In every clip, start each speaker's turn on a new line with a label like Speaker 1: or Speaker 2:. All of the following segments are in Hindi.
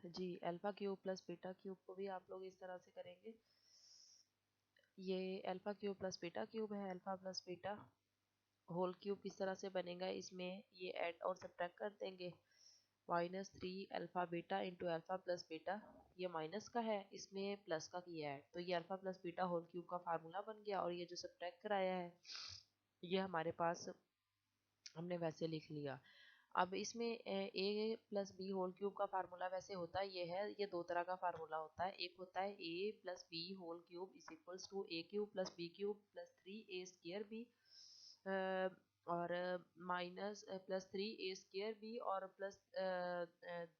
Speaker 1: जी alpha cube plus beta cube को भी आप लोग इस तरह से करेंगे। ये alpha cube plus beta cube है, alpha plus beta whole cube किस तरह से बनेगा, इसमें ये ऐड और सब्ट्रैक्ट कर देंगे। -3 alpha beta into alpha plus beta, ये माइनस का है, इसमें प्लस का किया है, तो ये alpha plus beta whole cube का फार्मूला बन गया। और ये जो सब्ट्रैक्ट कराया है ये हमारे पास हमने वैसे लिख लिया। अब इसमें ए प्लस बी होल क्यूब का फार्मूला वैसे होता ये है, ये दो तरह का फार्मूला होता है। एक होता है A plus B whole cube is equals to A cube plus B cube plus 3 A square B, और minus plus 3 A square B और प्लस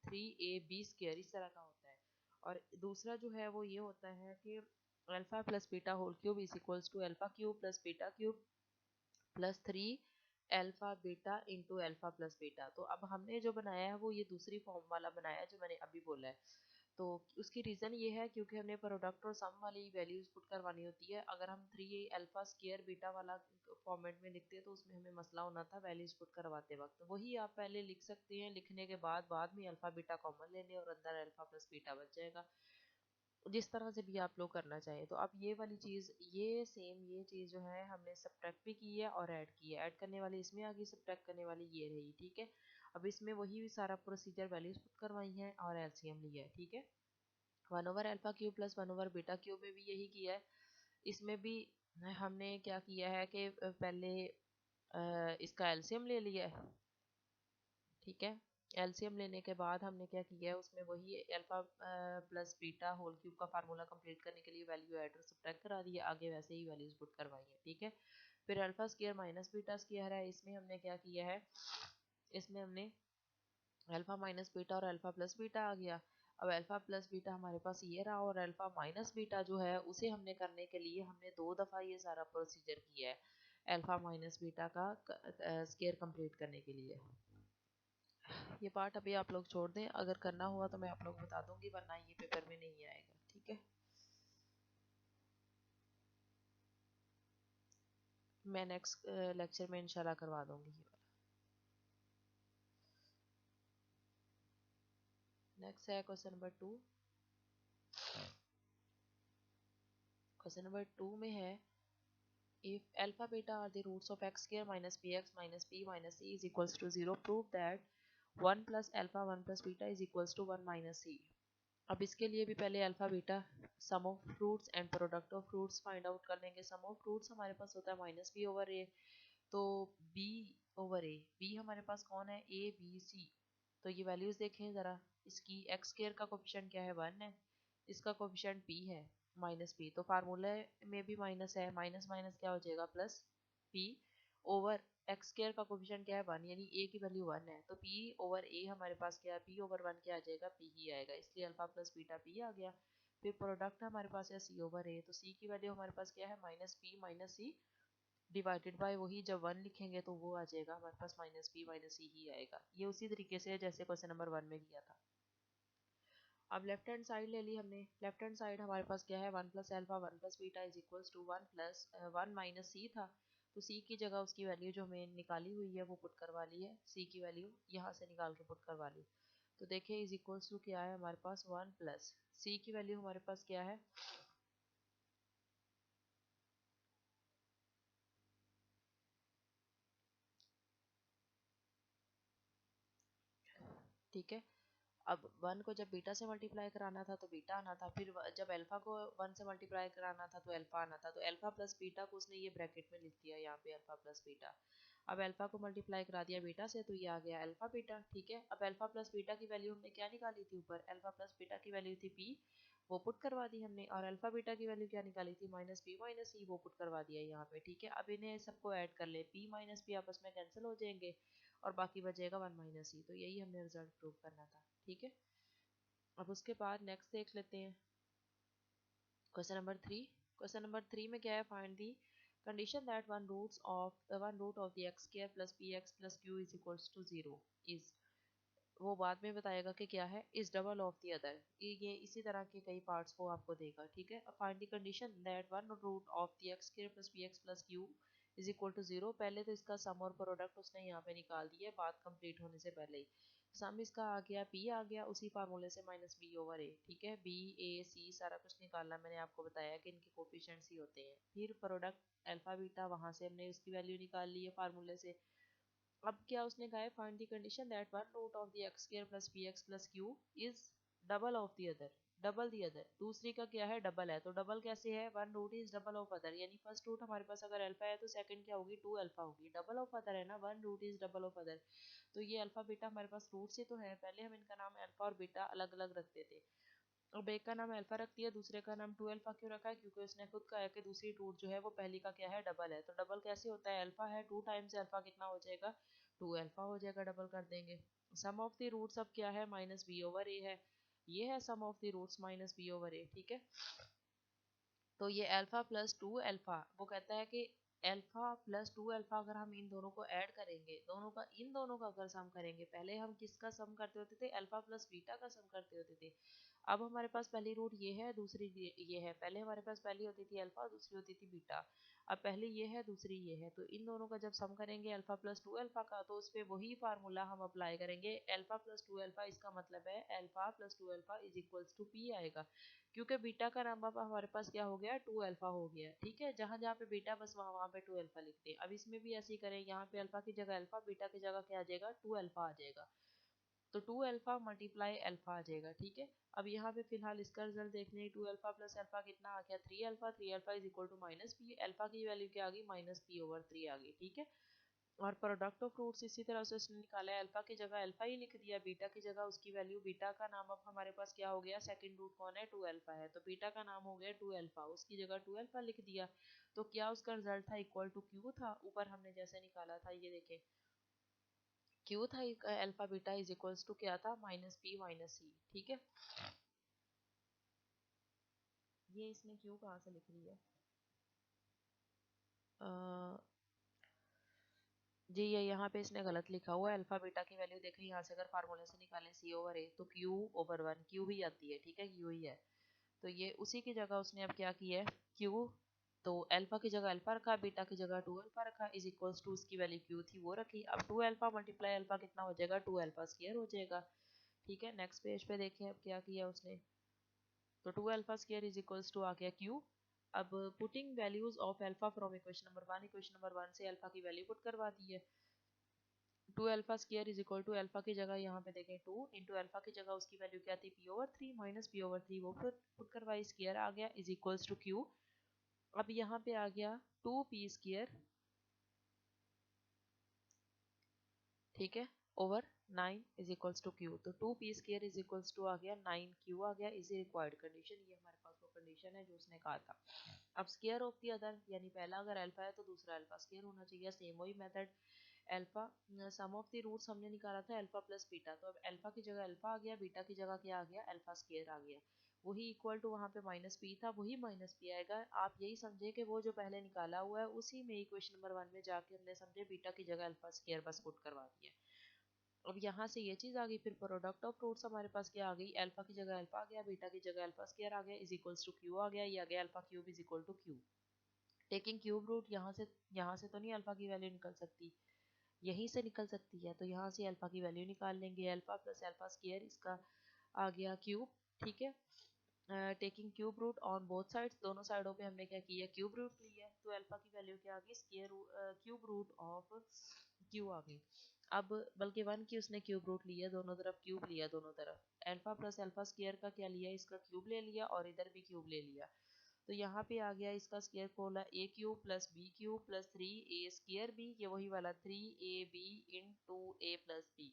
Speaker 1: 3 ए बी स्क्र, इस तरह का होता है। और दूसरा जो है वो ये होता है कि alpha plus beta whole cube is equals to alpha cube plus beta cube plus 3 alpha beta into alpha plus beta. तो अब हमने जो बनाया है वो ये दूसरी फॉर्म वाला बनाया है जो मैंने अभी बोला है। तो उसकी रीज़न ये है क्योंकि हमने प्रोडक्ट और सम वाली वैल्यूज पुट करवानी होती है। अगर हम 3 अल्फा स्क्वायर बीटा वाला फॉर्मेट में लिखते हैं तो उसमें हमें मसला होना था वैल्यूज पुट करवाते वक्त। वही आप पहले लिख सकते हैं, लिखने के बाद में अल्फा बीटा कॉमन ले लें और अंदर अल्फा प्लस बीटा बच जाएगा। जिस तरह से भी आप लोग करना चाहें। तो अब ये वाली चीज़, ये सेम ये चीज़ जो है हमने सब्ट्रैक्ट भी की है और ऐड की है। ऐड करने वाली इसमें आ गई, सब्ट्रैक्ट करने वाली ये रही, ठीक है। अब इसमें वही सारा प्रोसीजर वैल्यूज पुट करवाई हैं और एलसीएम लिया है, ठीक है। 1/अल्फा क्यूब प्लस 1/बीटा क्यूब में भी यही किया है। इसमें भी हमने क्या किया है कि पहले इसका एलसीएम ले लिया है, ठीक है। एलसीएम लेने के बाद हमने क्या किया है, उसमें वही alpha plus beta whole cube का फार्मूला कंप्लीट करने के लिए वैल्यू ऐड और सब्ट्रैक्ट करा दिया, आगे वैसे ही वैल्यूज पुट करवाई है, ठीक है। फिर alpha square minus beta square है, इसमें हमने क्या किया है, इसमें हमने अल्फा माइनस बीटा और अल्फा प्लस बीटा आ गया। अब अल्फा प्लस बीटा हमारे पास ये रहा और अल्फा माइनस बीटा जो है उसे हमने करने के लिए हमने 2 दफ़ा ये सारा प्रोसीजर किया है अल्फा माइनस बीटा का स्क्वायर कंप्लीट करने के लिए। ये पार्ट अभी आप लोग छोड़ दें, अगर करना हुआ तो मैं आप लोग बता दूंगी, वरना ये पेपर में नहीं आएगा, ठीक है। मैं नेक्स्ट लेक्चर में इंशाल्लाह करवा दूंगी ये वाला। नेक्स्ट है क्वेश्चन नंबर 2। क्वेश्चन नंबर 2 में है if alpha beta are the roots of x square minus bx minus b minus c is equals to 0, prove that 1 plus alpha 1 plus beta is equals to 1 minus c। अब इसके लिए भी पहले alpha beta some of fruits and product of fruits find out कर लेंगे। सम ऑफ फ्रूट्स हमारे पास होता है माइनस बी ओवर ए, तो बी ओवर ए, बी हमारे पास कौन है, ए बी सी। तो ये वैल्यूज देखें ज़रा, इसकी एक्स स्क्वायर का कोफिशिएंट क्या है, 1 है, इसका कोफिशिएंट पी है माइनस पी, तो फार्मूले में भी माइनस है, माइनस माइनस क्या हो जाएगा plus P over x square का कोफिशिएंट क्या है 1, यानी ए की वैल्यू 1 है, तो पी ओवर ए हमारे पास क्या है, पी ओवर 1 क्या आ जाएगा, पी ही आएगा, इसलिए अल्फा प्लस बीटा पी आ गया। फिर प्रोडक्ट हमारे पास है सी ओवर ए, तो सी की वैल्यू हमारे पास क्या है, minus p minus c divided by वही जब 1 लिखेंगे तो वो आ जाएगा हमारे पास माइनस पी माइनस सी ही आएगा। ये उसी तरीके से है जैसे क्वेश्चन नंबर 1 में किया था। अब लेफ्ट हैंड साइड ले ली हमने। लेफ्ट हैंड साइड हमारे पास क्या है, 1 plus alpha 1 plus beta is equals to 1 plus 1 minus C था, तो सी की जगह उसकी वैल्यू जो हमें निकाली हुई है वो पुट करवा ली है, सी की वैल्यू यहाँ से निकाल के पुट करवा ली। तो देखिए इज इक्वल्स टू क्या है हमारे पास, 1 प्लस सी की वैल्यू हमारे पास क्या है, ठीक है। अब 1 को जब बीटा से मल्टीप्लाई कराना था तो बीटा आना था, फिर जब अल्फा को 1 से मल्टीप्लाई कराना था तो अल्फा आना था, तो अल्फा प्लस बीटा को उसने ये ब्रैकेट में लिख दिया यहाँ पे अल्फा प्लस बीटा। अब अल्फा को मल्टीप्लाई करा दिया बीटा से तो ये आ गया अल्फा बीटा, ठीक है। अब अल्फा प्लस बीटा की वैल्यू हमने क्या निकाली थी, ऊपर अल्फा प्लस बीटा की वैल्यू थी पी, वो पुट करवा दी हमने, और अल्फा बीटा की वैल्यू क्या निकाली थी, माइनस पी माइनस सी, वो पुट करवा दिया यहाँ पे, ठीक है। अब इन्हें सबको ऐड कर ले, पी माइनस पी आपस में कैंसिल हो जाएंगे और बाकी बचेगा 1 माइनस सी, तो यही हमने रिजल्ट प्रूव करना था, ठीक है। अब उसके बाद नेक्स्ट देख लेते हैं क्वेश्चन नंबर 3। क्वेश्चन नंबर 3 में क्या है, find the condition that one root of the x square plus p x plus q is equals to 0 is, वो बाद में बताएगा कि क्या है, is double of the other, ये इसी तरह के कई पार्ट्स को आपको देगा, ठीक है। अब find the condition that one root of the x square plus p x plus q is equal to 0। पहले तो इसका सम और प्रोडक्ट उसने यहाँ पे निकाल दिया है बात कंप्लीट होने से पहले ही। सम इसका आ गया पी आ गया उसी फार्मूले से माइनस बी ओवर ए, ठीक है। बी ए सी सारा कुछ निकालना, मैंने आपको बताया कि इनके कोफिशिएंट्स ही होते हैं। फिर प्रोडक्ट अल्फा बीटा, वहां से हमने उसकी वैल्यू निकाल ली है फार्मूले से। अब क्या उसने कहा है, find the condition that one root of the x square plus b x plus q is double of the other, double the other. दूसरी का क्या है, डबल है, तो डबल कैसे है, one root is double of other, यानी फर्स्ट रूट हमारे पास अगर अल्फा है तो सेकंड क्या होगी, टू अल्फा होगी। डबल ऑफ अदर है ना, one root is double of other, तो ये अल्फा बीटा हमारे पास रूट से तो है, पहले हम इनका नाम अल्फा और बीटा अलग अलग रखते थे। अब एक का नाम अल्फा रख दिया, दूसरे का नाम टू अल्फा क्यों रखा है, क्योंकि उसने खुद कहा है कि दूसरी रूट जो है वो पहली का क्या है, डबल है। तो डबल कैसे होता है, अल्फा है, टू टाइम्स अल्फा कितना हो जाएगा, टू अल्फा हो जाएगा, डबल कर देंगे। सम ऑफ द रूट्स अब क्या है, माइनस बी ओवर ए है, ये है sum of the roots minus B over A, ठीक है। तो ये अल्फा प्लस टू अल्फा, वो कहता है कि अल्फा प्लस टू अल्फा अगर हम इन दोनों को ऐड करेंगे, दोनों का इन दोनों का अगर सम करेंगे, पहले हम किसका सम करते होते थे, अल्फा प्लस बीटा का सम करते होते थे। अब हमारे पास पहली रूट ये है, दूसरी ये है, पहले हमारे पास पहली होती थी अल्फा, दूसरी होती थी बीटा। अब पहले ये है, दूसरी ये है, तो इन दोनों का जब सम करेंगे अल्फा प्लस टू अल्फा का, तो उस पर वही फार्मूला हम अप्लाई करेंगे, अल्फा प्लस टू अल्फा, इसका मतलब है alpha plus two alpha is equals to p आएगा, क्योंकि बीटा का नाम अब हमारे पास क्या हो गया, टू अल्फा हो गया, ठीक है। जहां जहां पे बीटा बस वहां वहां पे टू अल्फा लिखते हैं। अब इसमें भी ऐसे ही करें, यहाँ पे अल्फा की जगह अल्फा, बीटा की जगह क्या आ जाएगा, टू अल्फा आ जाएगा, तो टू अल्फा मल्टीप्लाई अल्फा आ जाएगा, ठीक है। अब यहाँ पे फिलहाल इसका रिजल्ट देखने, टू अल्फा प्लस अल्फा कितना आ गया, three alpha, three alpha is equal to minus p, alpha की वैल्यू क्या आ गई, माइनस पी ओवर थ्री आ गई, ठीक है। और प्रोडक्ट ऑफ रूट्स इसी तरह से उसने निकाला है, अल्फा की जगह अल्फा ही लिख दिया, बीटा की जगह उसकी वैल्यू, बीटा का नाम अब हमारे पास क्या हो गया, सेकंड रूट कौन है, टू अल्फा है, तो बीटा का नाम हो गया टू अल्फा, उसकी जगह टू अल्फा लिख दिया। तो क्या उसका रिजल्ट था, इक्वल टू क्यू था, ऊपर हमने जैसे निकाला था, ये देखें क्यू था, alpha beta is equals to क्या था, माइनस पी माइनस सी, ठीक है। ये इसने क्यू कहाँ से लिख लिया, जी ये यहाँ पे इसने गलत लिखा हुआ है, अल्फा बीटा की वैल्यू देखें, यहाँ से अगर फार्मूले से निकालें सी ओवर ए, तो क्यू ओवर वन, क्यू ही आती है, ठीक है, क्यू ही है। तो ये उसी की जगह उसने अब क्या किया है, क्यू, तो अल्फा की जगह अल्फा रखा, बीटा की जगह टू अल्फा रखा, इज इक्वल्स टू उसकी वैल्यू क्यू थी वो रखी। अब टू अल्फा मल्टीप्लाई अल्फा कितना हो जाएगा, टू अल्फा स्क्वायर हो जाएगा, ठीक है। नेक्स्ट पेज पे देखें अब क्या किया उसने, तो two alpha square is equals to आ गया क्यू। अब putting values of alpha from equation number one, equation number one से अल्फा की वैल्यू पुट करवा दी है। Two alpha square is equal to alpha की जगह यहाँ पे देखें टू इंटू अल्फा की जगह उसकी वैल्यू क्या थी, P over three minus p over three, वो पुट करवाई, स्क्वायर आ गया इज इक्वल्स टू क्यू। अब यहाँ पे आ गया टू पी स्क्वायर, ठीक है, over nine is equals to Q, तो two P square is equals to आ गया नाइन क्यू आ गया, इज रिक्वायर्ड कंडीशन, ये हमारे पास वो कंडीशन है जो उसने कहा था। अब स्क्वायर ऑफ द अदर, यानी पहला अगर अल्फा है तो दूसरा अल्फा स्क्वायर होना चाहिए, सेम वही method. Alpha sum of the roots हमने निकाला था अल्फा प्लस बीटा, तो अब अल्फा की जगह अल्फा आ गया, बीटा की जगह क्या आ गया, अल्फा स्क्वायर आ गया, वही इक्वल टू वहाँ पे माइनस पी था, वही माइनस पी आएगा। आप यही समझे कि वो जो पहले निकाला हुआ है उसी में इक्वेशन नंबर वन में जाके हमने समझे बीटा की जगह अल्फा स्क्वायर बस पुट करवा दिया। अब यहाँ से ये चीज आ गई, फिर प्रोडक्ट ऑफ रूट्स हमारे पास क्या आ गई, अल्फा की जगह अल्फा आ गया, बीटा की जगह अल्फा स्क्वायर आ गया, इज इक्वल्स टू क्यू आ गया, ये आ गया alpha cube is equal to q. Taking cube root, यहाँ से तो नहीं अल्फा की वैल्यू निकल सकती, यहीं से निकल सकती है, तो यहाँ से अल्फा की वैल्यू निकाल लेंगे, अल्फा प्लस अल्फा स्क्वायर इसका आ गया क्यूब, ठीक है। Taking cube root on both sides, दोनों साइडों पे हमने क्या किया, क्यूब रूट लिया है, तो अल्फा की वैल्यू क्या आ गई, square cube root of Q आ गई। अब बल्कि वन की उसने क्यूब रूट लिया, दोनों तरफ क्यूब लिया, दोनों तरफ अल्फा प्लस अल्फा स्क्वायर का क्या लिया, इसका क्यूब ले लिया और इधर भी क्यूब ले लिया, तो यहाँ पे आ गया इसका स्क्वायर खोला, A cube plus B cube plus three A square B, ये वही वाला three A B into A plus B,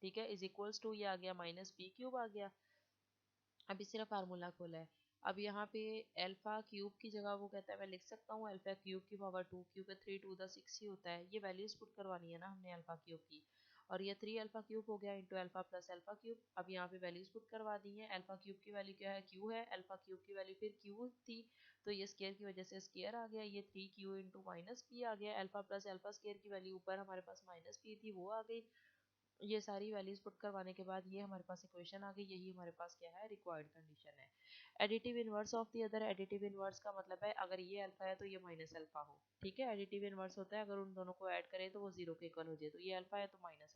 Speaker 1: ठीक है, इज इक्वल्स टू ये आ गया माइनस बी क्यूब आ गया। अभी सिर्फ फार्मूला खोला है। अब यहाँ पे अल्फा क्यूब की जगह वो कहता है मैं लिख सकता हूँ अल्फा क्यूब की पावर टू, क्योंकि थ्री टू द सिक्स ही होता है, ये वैल्यूज पुट करवानी है ना हमने अल्फा क्यूब की, और ये थ्री अल्फा क्यूब हो गया into alpha plus alpha cube. अब यहाँ पे वैल्यूज पुट करवा दी है, अल्फा क्यूब की वैल्यू क्या है, क्यू है, अल्फा क्यूब की वैल्यू फिर क्यू थी, तो ये स्केयर की वजह से स्केयर आ गया, ये three Q into minus P आ गया, अल्फा प्लस अल्फा स्केयर की वैल्यू ऊपर हमारे पास माइनस पी थी वो आ गई। ये सारी वैल्यूज पुट करवाने के बाद ये हमारे पास इक्वेशन आ गई, यही हमारे पास क्या है, रिक्वायर्ड कंडीशन है। Additive inverse of the other, additive inverse का मतलब है अगर ये अल्फा है तो ये माइनस अल्फा हो, ठीक है। एडिटिव इनवर्स होता है अगर उन दोनों को ऐड करें तो वो जीरो के इक्वल हो जाए, तो ये अल्फा है तो माइनस